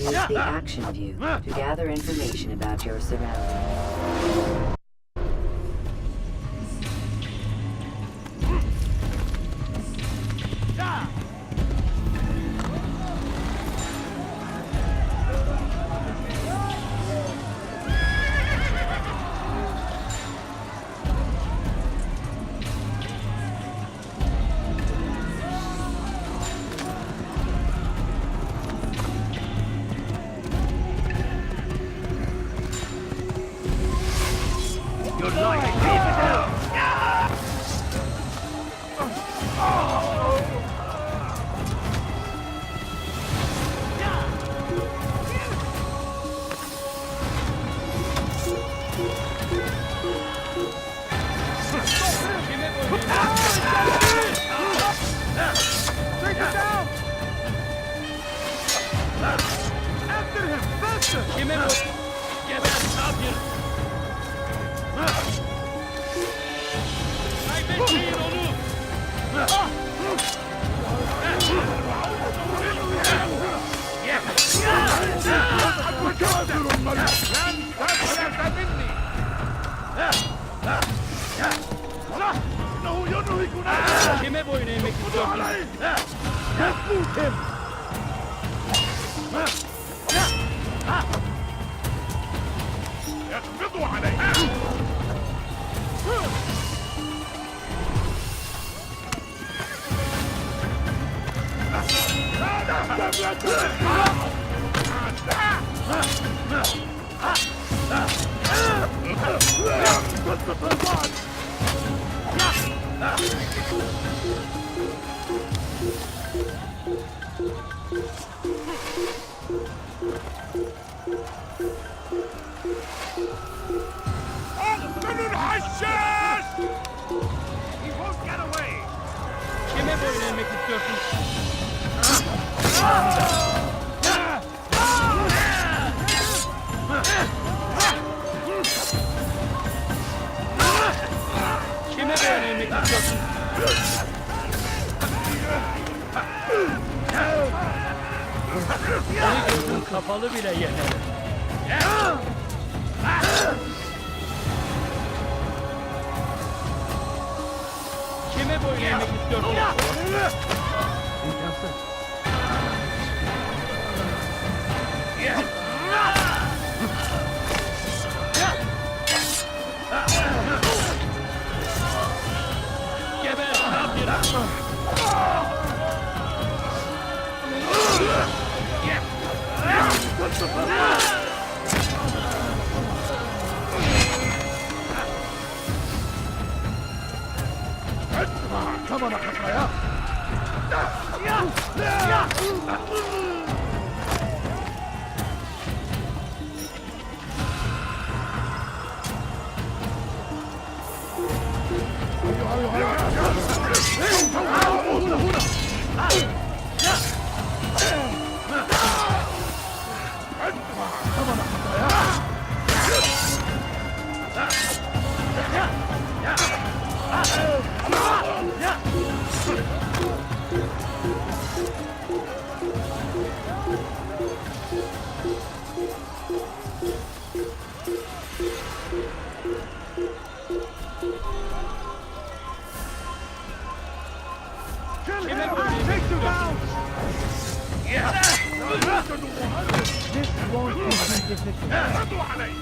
Use the action view to gather information about your surroundings. Kime boyun eğmek istiyorsun? اقبضوا عليها! اقتلوا الحشاش! He won't get away! Kime boyun eğmek istiyorsun? Kime boyun eğmek istiyorsun? Seni gözün kapalı bile yener. Kime boyun eğmek istiyorsun? Geber kafir! ردوا علي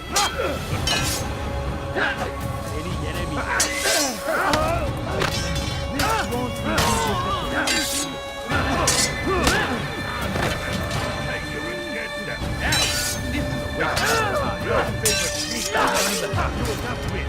Seni yenemeyeceğim. Take you and get them. This is a waste of time. Your favorite sweet you will not win.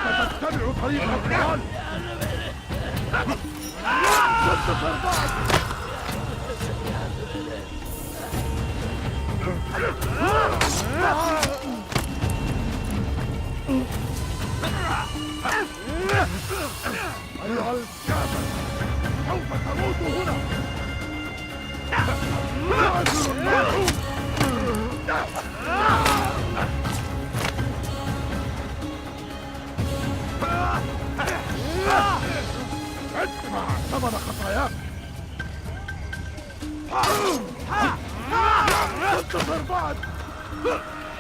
أنت تتبع طريق الضلال أيها الكافر سوف تموت هنا يعذر الملعون ادفع ثمن خطاياك انتصر بعد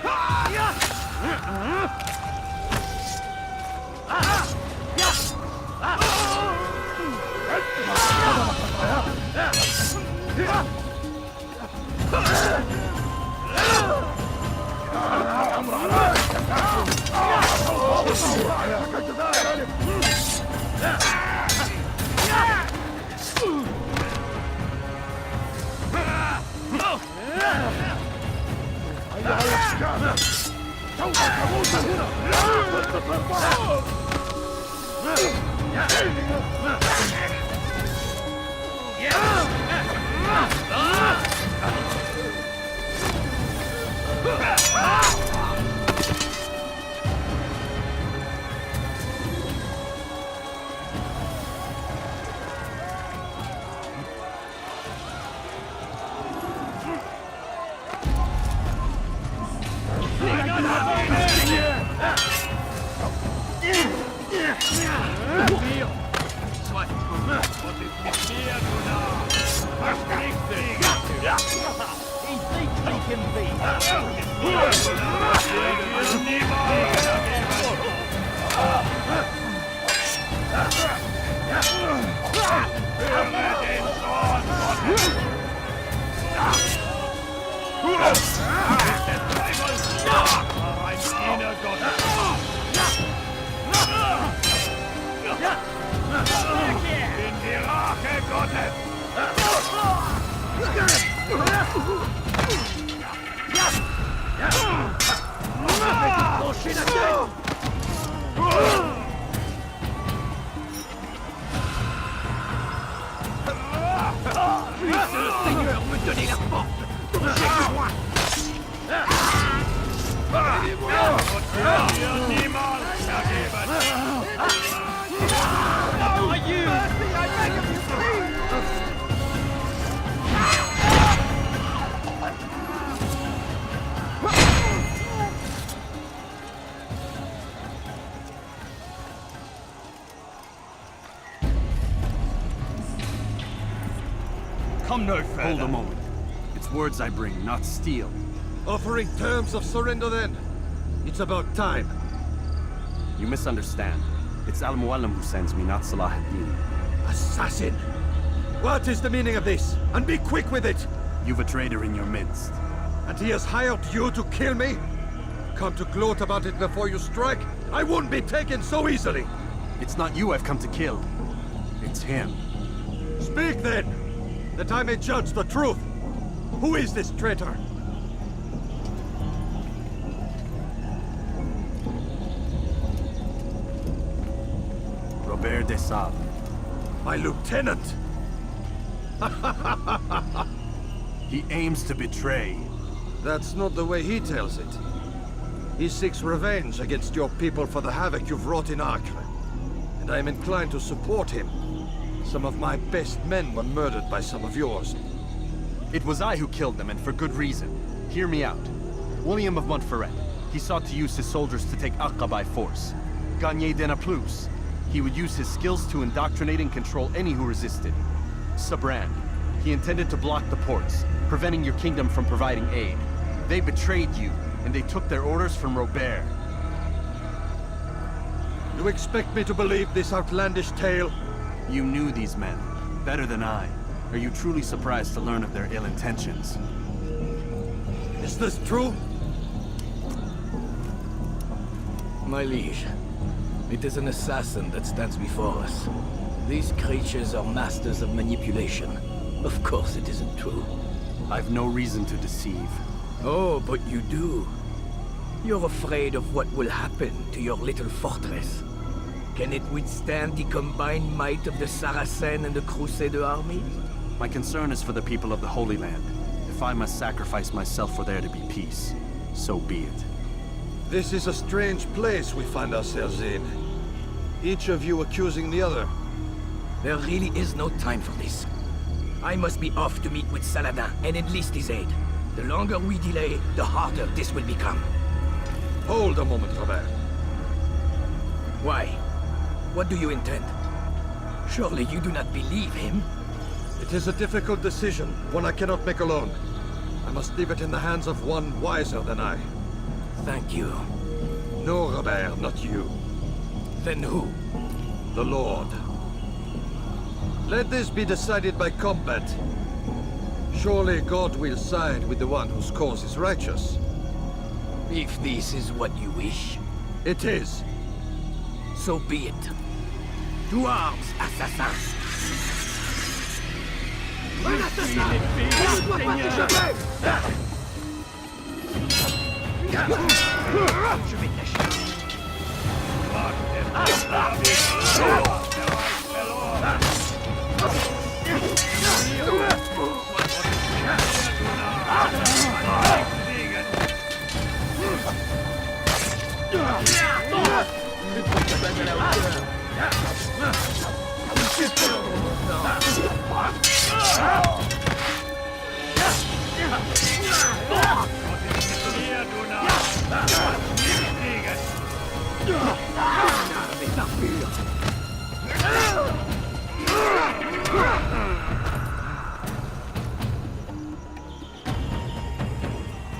ادفع ثمن خطاياك الأمر عليك عليك كذلك أيها الأشكال سوف تموت Come no further. Hold a moment. It's words I bring, not steel. Offering terms of surrender then? It's about time. You misunderstand. It's Al-Mualim who sends me, not Salah ad-Din. Assassin! What is the meaning of this? And be quick with it! You've a traitor in your midst. And he has hired you to kill me? Come to gloat about it before you strike? I won't be taken so easily! It's not you I've come to kill. It's him. Speak then! That I may judge the truth! Who is this traitor? Robert de Sable. My lieutenant! He aims to betray. That's not the way he tells it. He seeks revenge against your people for the havoc you've wrought in Acre. And I am inclined to support him. Some of my best men were murdered by some of yours. It was I who killed them, and for good reason. Hear me out. William of Montferrat. He sought to use his soldiers to take Acre by force. Gagné de Naplouse. He would use his skills to indoctrinate and control any who resisted. Sabrand. He intended to block the ports, preventing your kingdom from providing aid. They betrayed you, and they took their orders from Robert. You expect me to believe this outlandish tale? You knew these men, better than I. Are you truly surprised to learn of their ill intentions? Is this true? My liege, it is an assassin that stands before us. These creatures are masters of manipulation. Of course it isn't true. I've no reason to deceive. Oh, but you do. You're afraid of what will happen to your little fortress. Can it withstand the combined might of the Saracen and the Crusader armies? My concern is for the people of the Holy Land. If I must sacrifice myself for there to be peace, so be it. This is a strange place we find ourselves in. Each of you accusing the other. There really is no time for this. I must be off to meet with Saladin and enlist his aid. The longer we delay, the harder this will become. Hold a moment, Robert. Why? What do you intend? Surely you do not believe him? It is a difficult decision, one I cannot make alone. I must leave it in the hands of one wiser than I. Thank you. No, Robert, not you. Then who? The Lord. Let this be decided by combat. Surely God will side with the one whose cause is righteous. If this is what you wish, It is. so be it. To arms, assassins!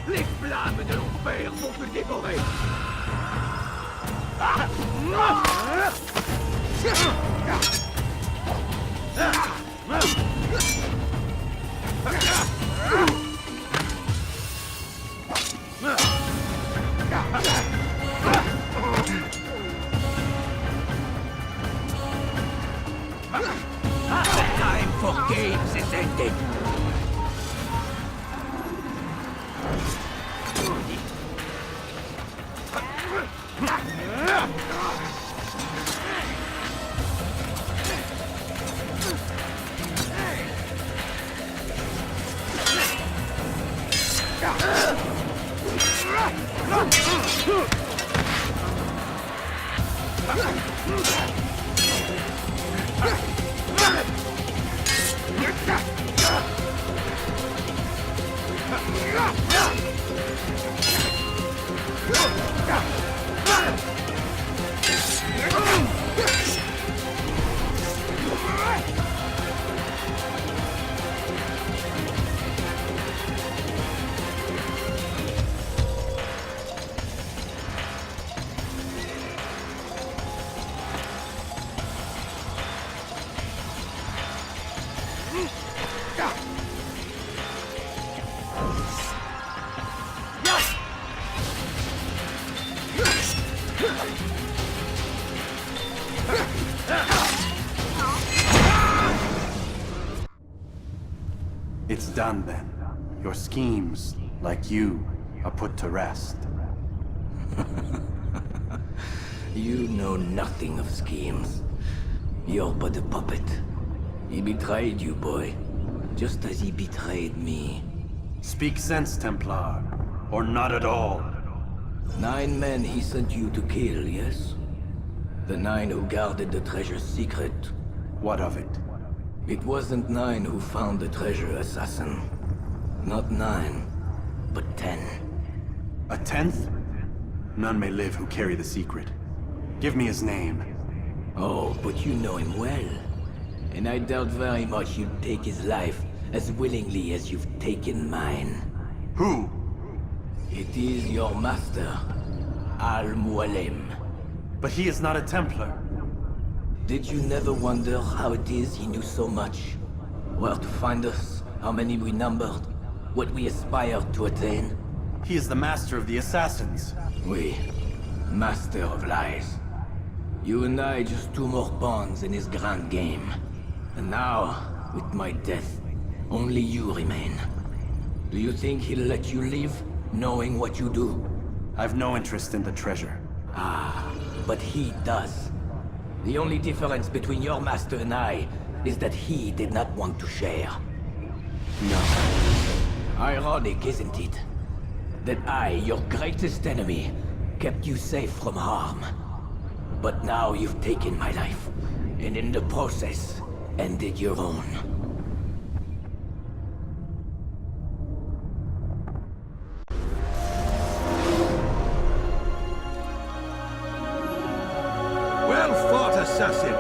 Les flammes de l'enfer vont te dévorer! The time for games is ended! It's done then. Your schemes, like you, are put to rest. You know nothing of schemes. You're but a puppet. He betrayed you, boy. Just as he betrayed me. Speak sense, Templar. Or not at all. 9 men he sent you to kill, yes? The 9 who guarded the treasure's secret. What of it? It wasn't 9 who found the treasure, assassin. Not 9, but 10. A 10th? None may live who carry the secret. Give me his name. Oh, but you know him well. and I doubt very much you'd take his life as willingly as you've taken mine. Who? It is your master, Al-Mualim. But he is not a Templar. Did you never wonder how it is he knew so much? Where to find us, how many we numbered, what we aspired to attain? He is the master of the assassins. We, master of lies. You and I just two more pawns in his grand game. And now, with my death, only you remain. Do you think he'll let you live, knowing what you do? I've no interest in the treasure. Ah, but he does. The only difference between your master and I is that he did not want to share. No. Ironic, isn't it? That I, your greatest enemy, kept you safe from harm. But now you've taken my life, and in the process, ended your own. Well fought, assassin.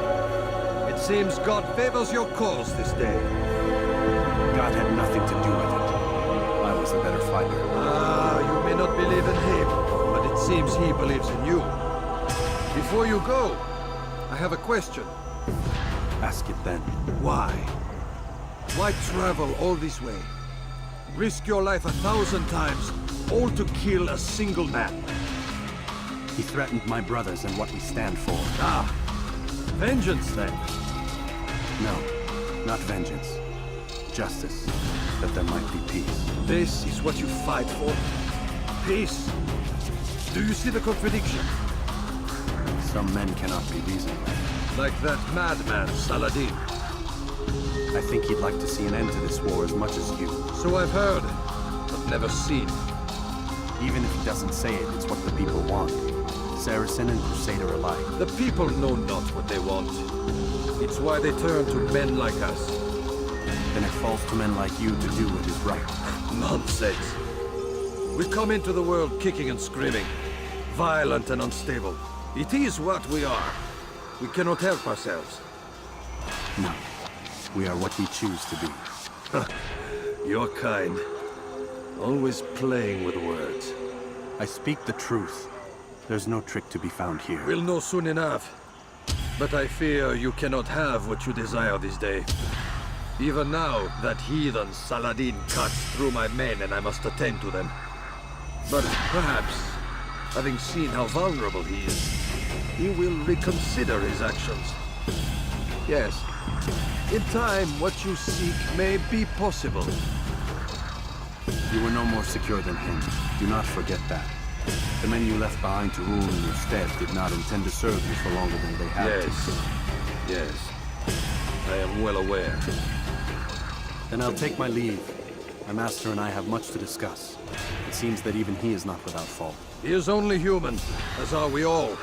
It seems God favors your cause this day. God had nothing to do with it. I was the better fighter. Ah, you may not believe in him, but it seems he believes in you. Before you go, I have a question. Ask it then. Why? Why travel all this way? Risk your life 1,000 times, all to kill a single man. He threatened my brothers and what we stand for. Ah, vengeance then. No, not vengeance. Justice, that there might be peace. This is what you fight for? Peace? Do you see the contradiction? Some men cannot be reasoned with. Like that madman, Saladin. I think he'd like to see an end to this war as much as you. So I've heard, but never seen. Even if he doesn't say it, it's what the people want. Saracen and Crusader alike. The people know not what they want. It's why they turn to men like us. Then it falls to men like you to do what is right. Nonsense. We come into the world kicking and screaming, violent and unstable. It is what we are. We cannot help ourselves. No. We are what we choose to be. Your kind. Always playing with words. I speak the truth. There's no trick to be found here. We'll know soon enough. But I fear you cannot have what you desire this day. Even now, that heathen Saladin cuts through my men and I must attend to them. But perhaps, having seen how vulnerable he is, he will reconsider his actions. Yes, in time, what you seek may be possible. You were no more secure than him. Do not forget that. The men you left behind to rule in your stead did not intend to serve you for longer than they had to. Yes. I am well aware. Then I'll take my leave. My master and I have much to discuss. It seems that even he is not without fault. He is only human, as are we all.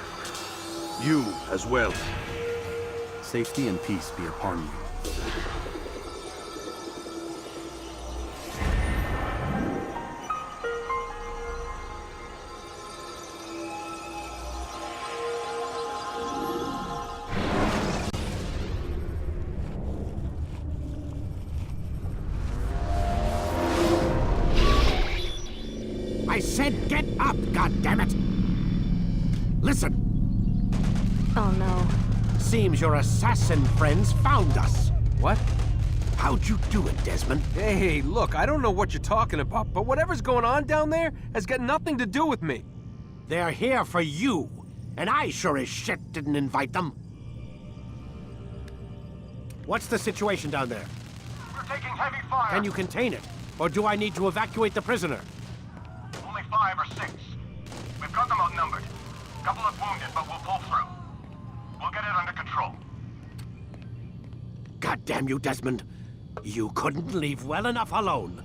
You as well. Safety and peace be upon you. I said get up, goddammit! Listen! Oh no. Seems your assassin friends found us. What? How'd you do it, Desmond? Hey, look, I don't know what you're talking about, but whatever's going on down there has got nothing to do with me. They're here for you, and I sure as shit didn't invite them. What's the situation down there? We're taking heavy fire. Can you contain it? Or do I need to evacuate the prisoner? Only 5 or 6. We've got them outnumbered. Couple of wounded, but we'll pull through. We'll get it under control. God damn you, Desmond. You couldn't leave well enough alone.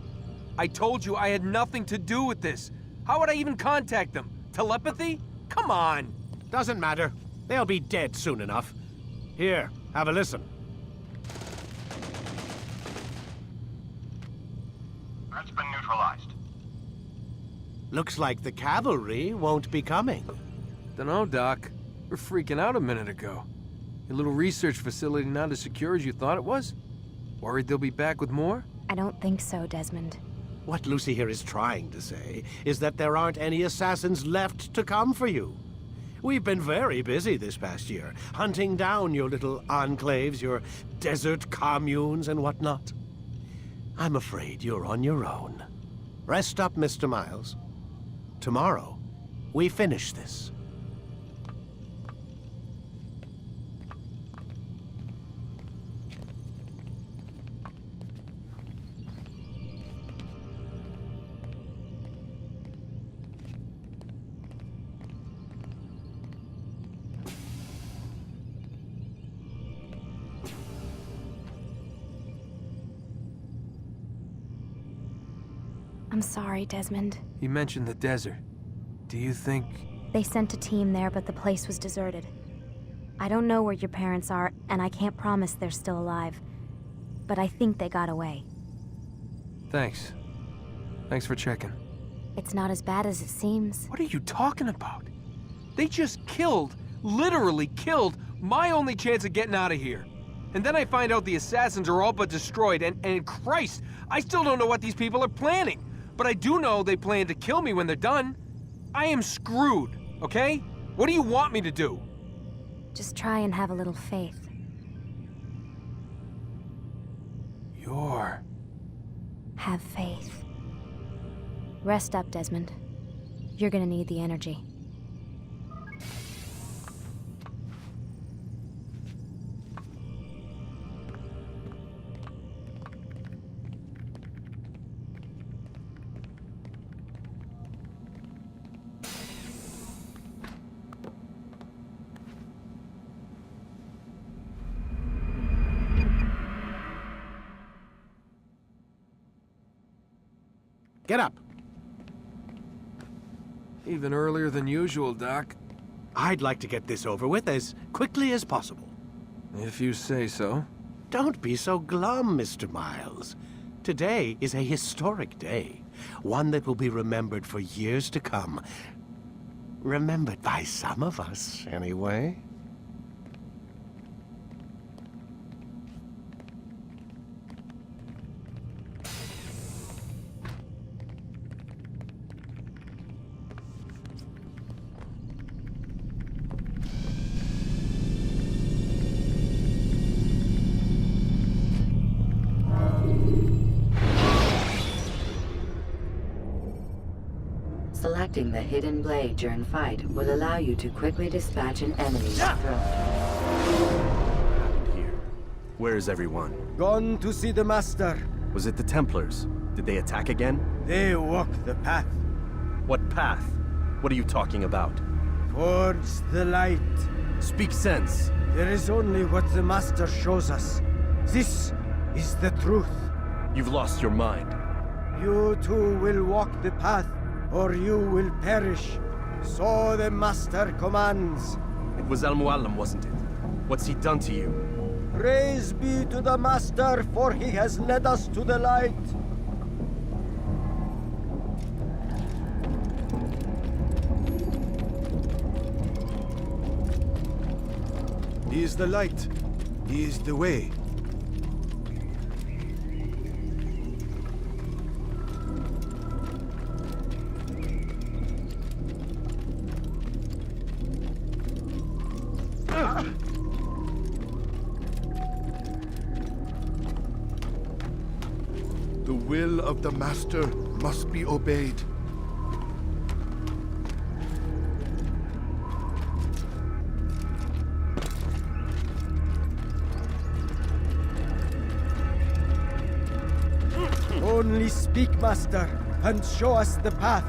I told you I had nothing to do with this. How would I even contact them? Telepathy? Come on. Doesn't matter. They'll be dead soon enough. Here, have a listen. Threat's been neutralized. Looks like the cavalry won't be coming. Dunno, Doc. We're freaking out a minute ago. Your little research facility not as secure as you thought it was? Worried they'll be back with more? I don't think so, Desmond. What Lucy here is trying to say is that there aren't any assassins left to come for you. We've been very busy this past year, hunting down your little enclaves, your desert communes and whatnot. I'm afraid you're on your own. Rest up, Mr. Miles. Tomorrow, we finish this. I'm sorry, Desmond. You mentioned the desert. Do you think... They sent a team there, but the place was deserted. I don't know where your parents are, and I can't promise they're still alive. But I think they got away. Thanks. Thanks for checking. It's not as bad as it seems. What are you talking about? They just killed, literally killed, my only chance of getting out of here. And then I find out the assassins are all but destroyed, and Christ, I still don't know what these people are planning. But I do know they plan to kill me when they're done. I am screwed, okay? What do you want me to do? Just try and have a little faith. Have faith. Rest up, Desmond. You're gonna need the energy. Get up. Even earlier than usual, Doc. I'd like to get this over with as quickly as possible. If you say so. Don't be so glum, Mr. Miles. Today is a historic day. One that will be remembered for years to come. Remembered by some of us, anyway. Selecting the hidden blade during fight will allow you to quickly dispatch an enemy throat. What happened here? Where is everyone? Gone to see the Master. Was it the Templars? Did they attack again? They walk the path What path? What are you talking about? towards the light. Speak sense. There is only what the Master shows us. This is the truth. You've lost your mind. You too will walk the path, or you will perish. So the Master commands. It was Al-Mualim, wasn't it? What's he done to you? Praise be to the Master, for he has led us to the light. He is the light. He is the way. The will of the Master must be obeyed. Only speak, Master, and show us the path.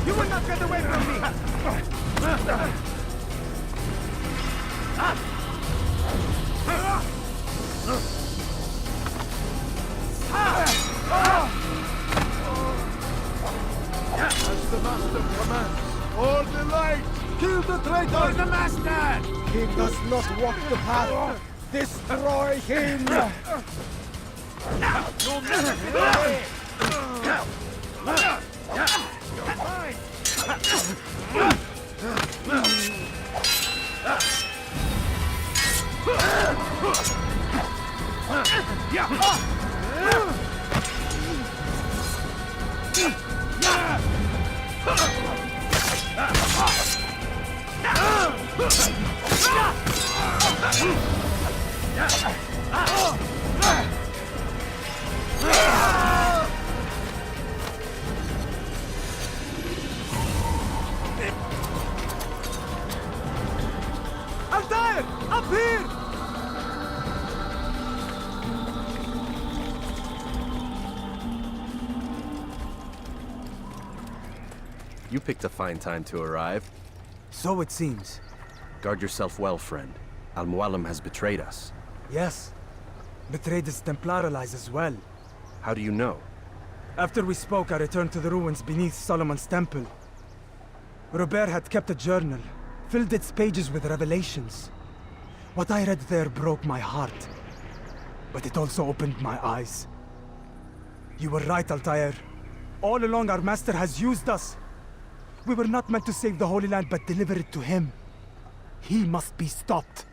You will not get away from me! As the Master commands, all the light! Kill the traitor! For the Master! He does not walk the path. Destroy him! You'll never get away! You're mine! Altair! Up here! You picked a fine time to arrive. So it seems. Guard yourself well, friend. Al-Mualim has betrayed us. Yes. Betrayed his Templar allies as well. How do you know? After we spoke, I returned to the ruins beneath Solomon's temple. Robert had kept a journal, filled its pages with revelations. What I read there broke my heart. But it also opened my eyes. You were right, Altair. All along our master has used us. We were not meant to save the Holy Land, but deliver it to him. He must be stopped.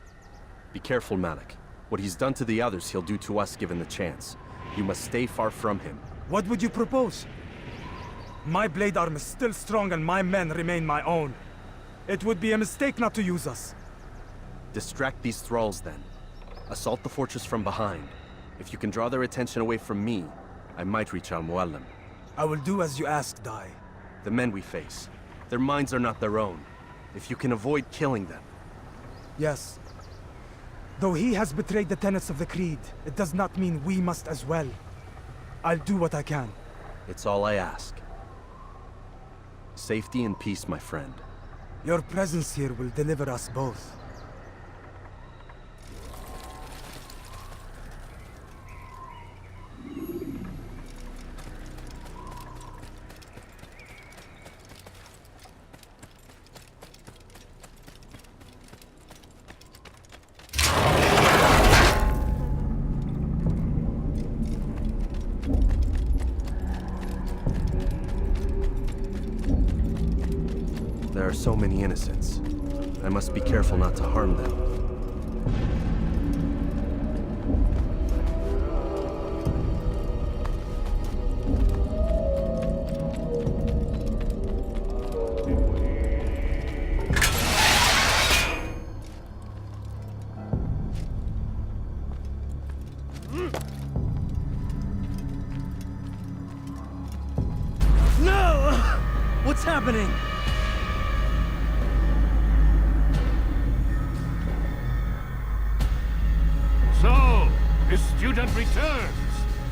Be careful, Malik. What he's done to the others, he'll do to us given the chance. You must stay far from him. What would you propose? My blade arm is still strong and my men remain my own. It would be a mistake not to use us. Distract these thralls, then. Assault the fortress from behind. If you can draw their attention away from me, I might reach Al-Mualim. I will do as you ask, Dai. The men we face, their minds are not their own. If you can avoid killing them. Yes. Though he has betrayed the tenets of the Creed, it does not mean we must as well. I'll do what I can. It's all I ask. Safety and peace, my friend. Your presence here will deliver us both. There are so many innocents. I must be careful not to harm them. No! What's happening? So, the student returns.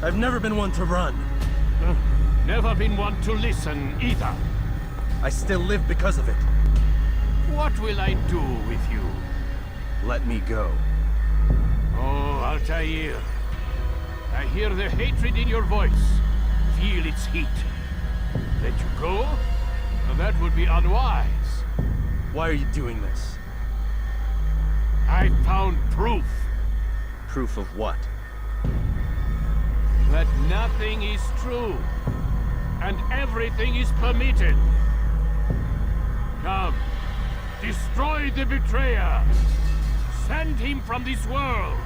I've never been one to run. Never been one to listen either. I still live because of it. What will I do with you? Let me go. Oh, Altair. I hear the hatred in your voice. Feel its heat. Let you go? Now that would be unwise. Why are you doing this? I found proof. Proof of what? that nothing is true, and everything is permitted. Come, destroy the betrayer. Send him from this world.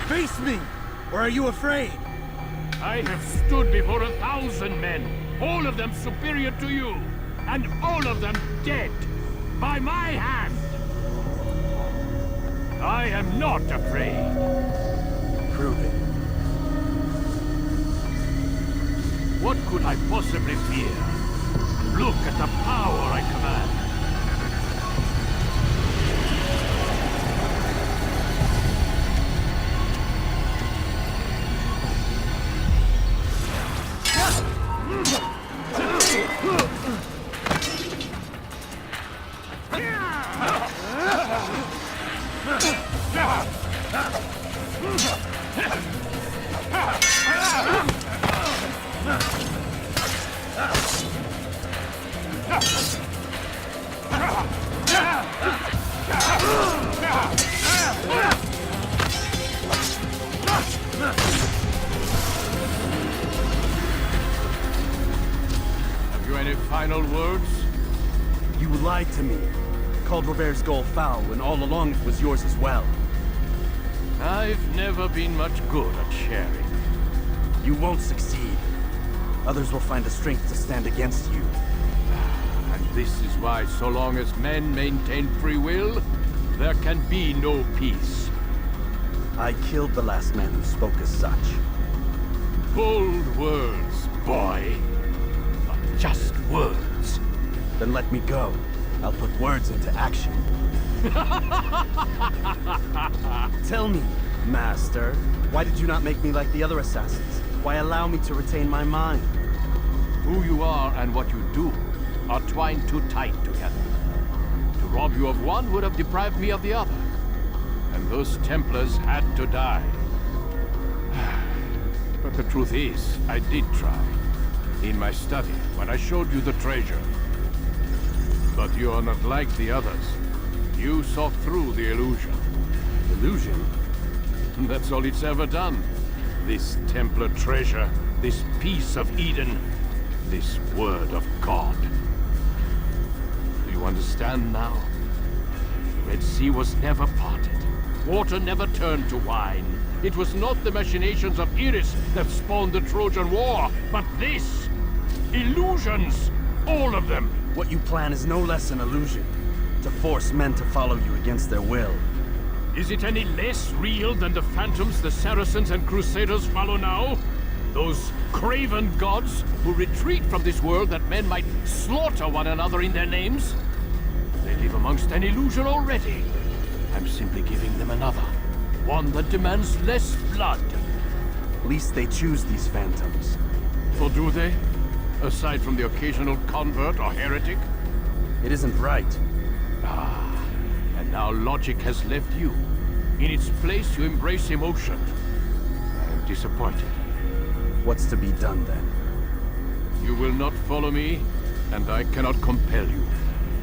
Face me! Or are you afraid? I have stood before 1,000 men, all of them superior to you, and all of them dead, by my hand. I am not afraid. Prove it. What could I possibly fear? Look at the power I command. Have you any final words? You lied to me. Called Robert's goal foul when all along it was yours as well. I've never been much good at sharing. You won't succeed. Others will find the strength to stand against you. And this is why, so long as men maintain free will, there can be no peace. I killed the last man who spoke as such. Bold words, boy. But just words. Then let me go. I'll put words into action. Tell me, Master, why did you not make me like the other assassins? Why allow me to retain my mind? Who you are and what you do are twined too tight together. To rob you of one would have deprived me of the other. And those Templars had to die. But the truth is, I did try. In my study, when I showed you the treasure. But you are not like the others. You saw through the illusion. Illusion? That's all it's ever done. This Templar treasure, this piece of Eden, this word of God. Do you understand now? The Red Sea was never parted. Water never turned to wine. It was not the machinations of Iris that spawned the Trojan War, but this! Illusions! All of them! What you plan is no less an illusion. To force men to follow you against their will. Is it any less real than the phantoms the Saracens and Crusaders follow now? Those craven gods who retreat from this world that men might slaughter one another in their names? They live amongst an illusion already. I'm simply giving them another. One that demands less blood. At least they choose these phantoms. Or do they? Aside from the occasional convert or heretic? It isn't right. Ah, and now logic has left you. In its place, you embrace emotion. I am disappointed. What's to be done then? You will not follow me, and I cannot compel you.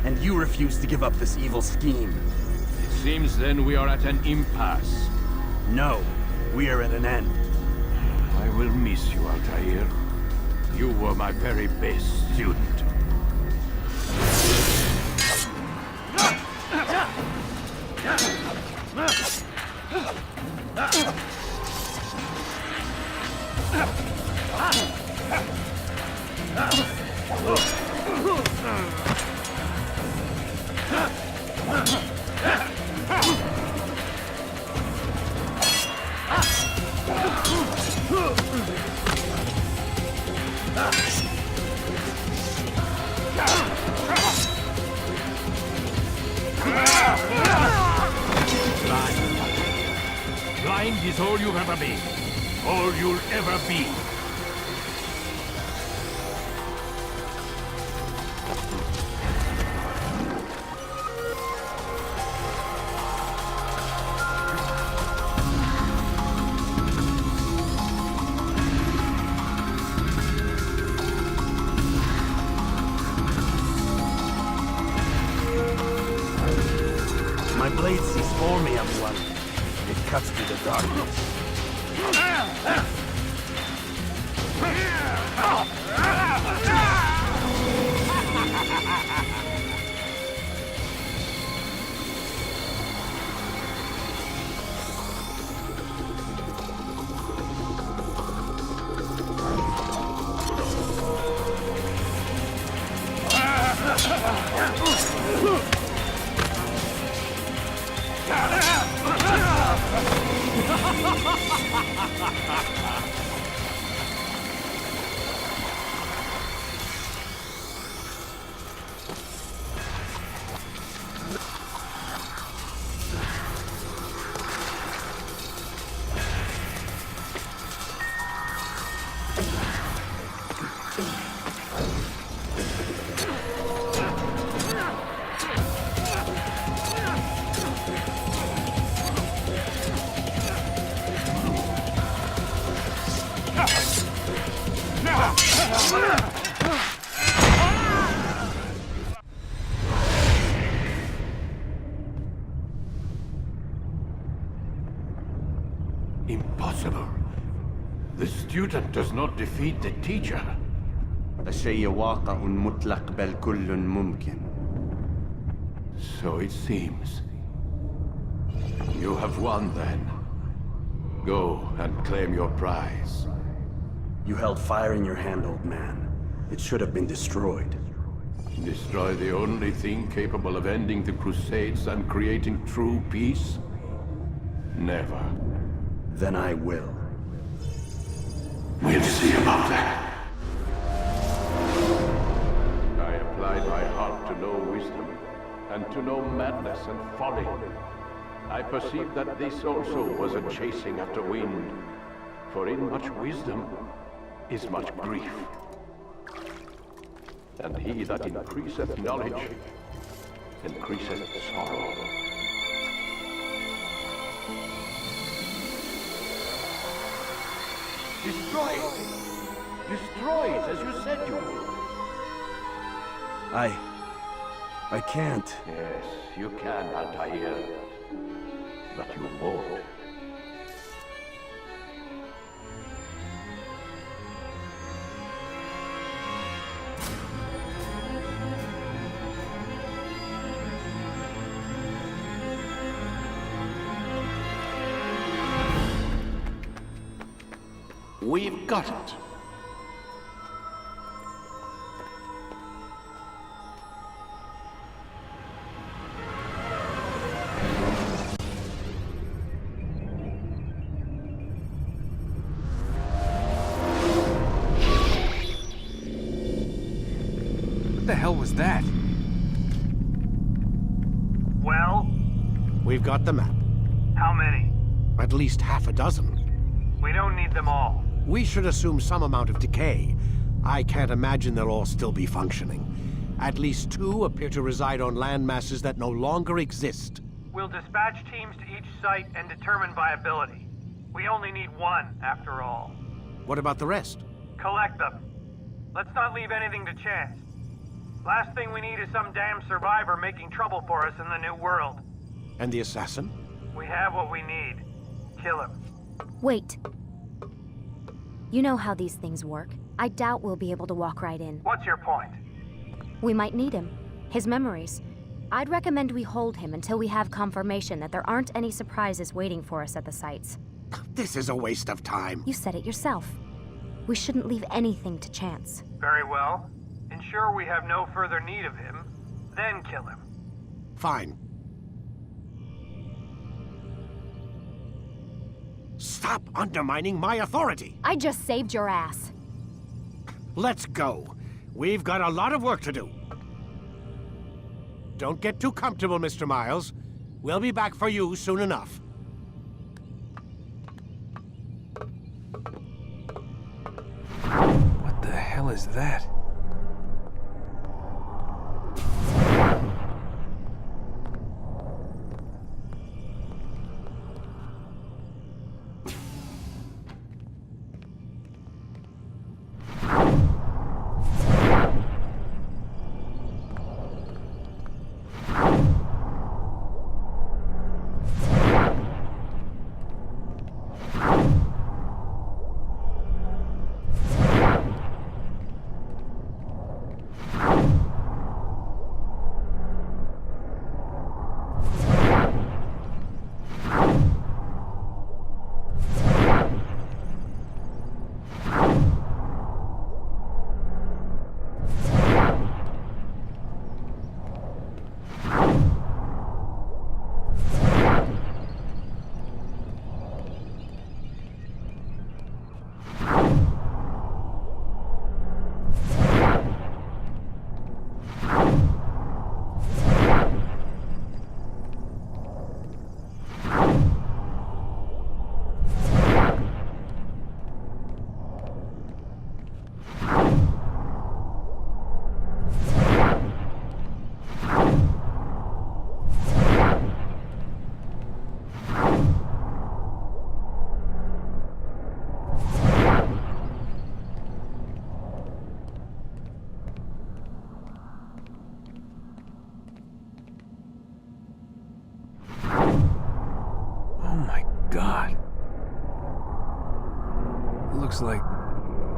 And you refuse to give up this evil scheme. It seems then we are at an impasse. No, we are at an end. I will miss you, Altair. You were my very best student. Blind is all you've ever been. All you'll ever be. My blade sees for me, everyone. It cuts through the darkness. Impossible. The student does not defeat the teacher. الشيء واقع مطلق بل كل ممكن. So it seems. You have won then. Go and claim your prize. You held fire in your hand, old man. It should have been destroyed. Destroy the only thing capable of ending the Crusades and creating true peace? Never. Then I will. We'll see about that. I applied my heart to know wisdom, and to know madness and folly. I perceived that this also was a chasing after wind, for in much wisdom is much grief. And he that increaseth knowledge, increaseth sorrow. Destroy it! Destroy it, as you said you would. I can't. Yes, you can, Altair. But you won't. We've got it. What the hell was that? Well? We've got the map. How many? At least half a dozen. We don't need them all. We should assume some amount of decay. I can't imagine they'll all still be functioning. At least 2 appear to reside on land masses that no longer exist. We'll dispatch teams to each site and determine viability. We only need 1, after all. What about the rest? Collect them. Let's not leave anything to chance. Last thing we need is some damn survivor making trouble for us in the new world. And the assassin? We have what we need. Kill him. Wait. You know how these things work. I doubt we'll be able to walk right in. What's your point? We might need him. His memories. I'd recommend we hold him until we have confirmation that there aren't any surprises waiting for us at the sites. This is a waste of time. You said it yourself. We shouldn't leave anything to chance. Very well. ensure we have no further need of him, then kill him. Fine. Stop undermining my authority! I just saved your ass. Let's go. We've got a lot of work to do. Don't get too comfortable, Mr. Miles. We'll be back for you soon enough. What the hell is that? God. Looks like...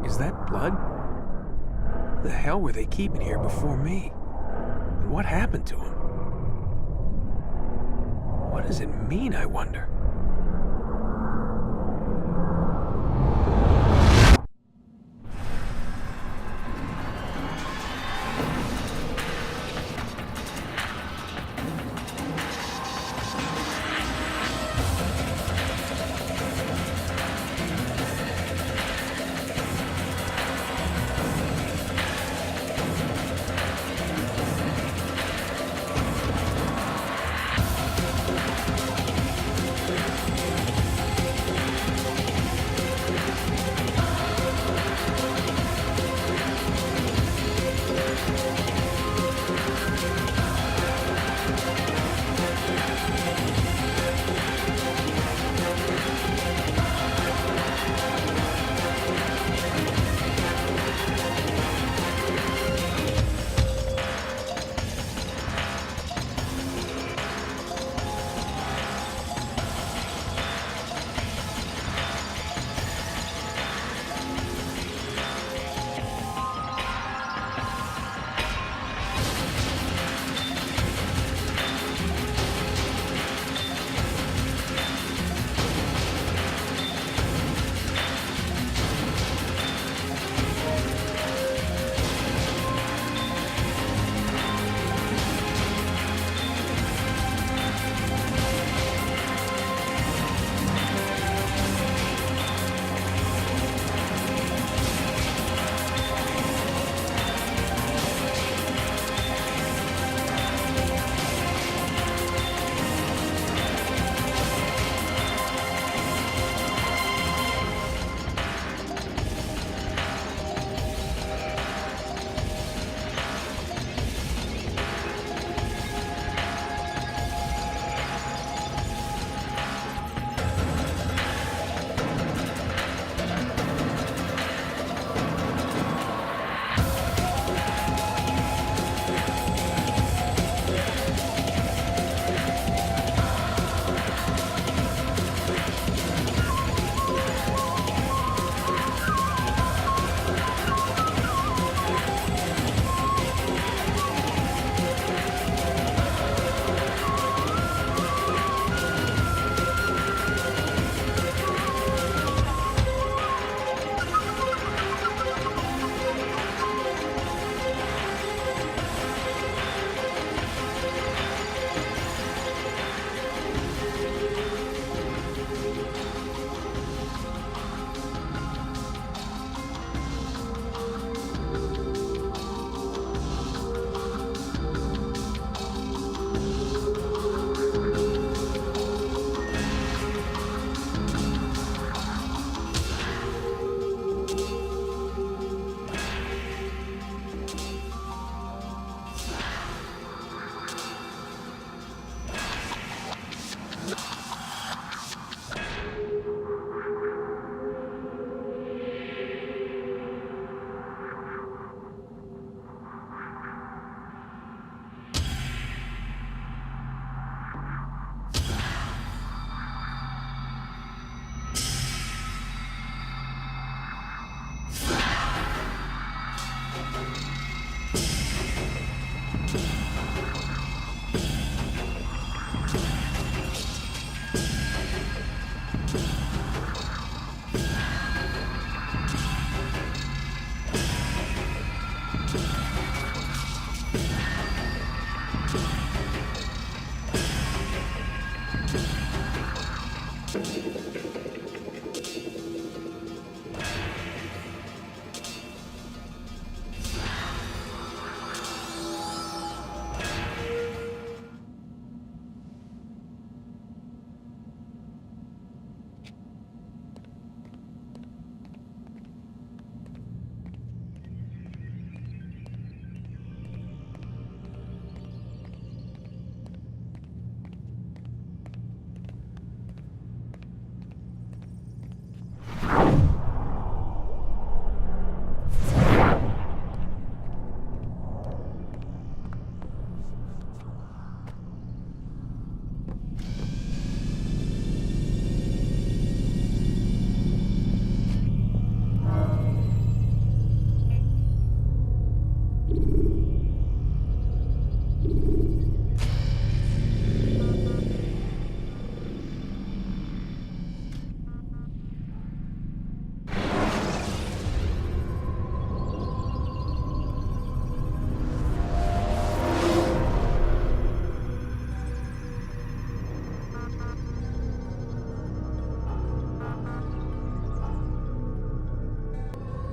Is that blood? The hell were they keeping here before me? And what happened to him? What does it mean, I wonder?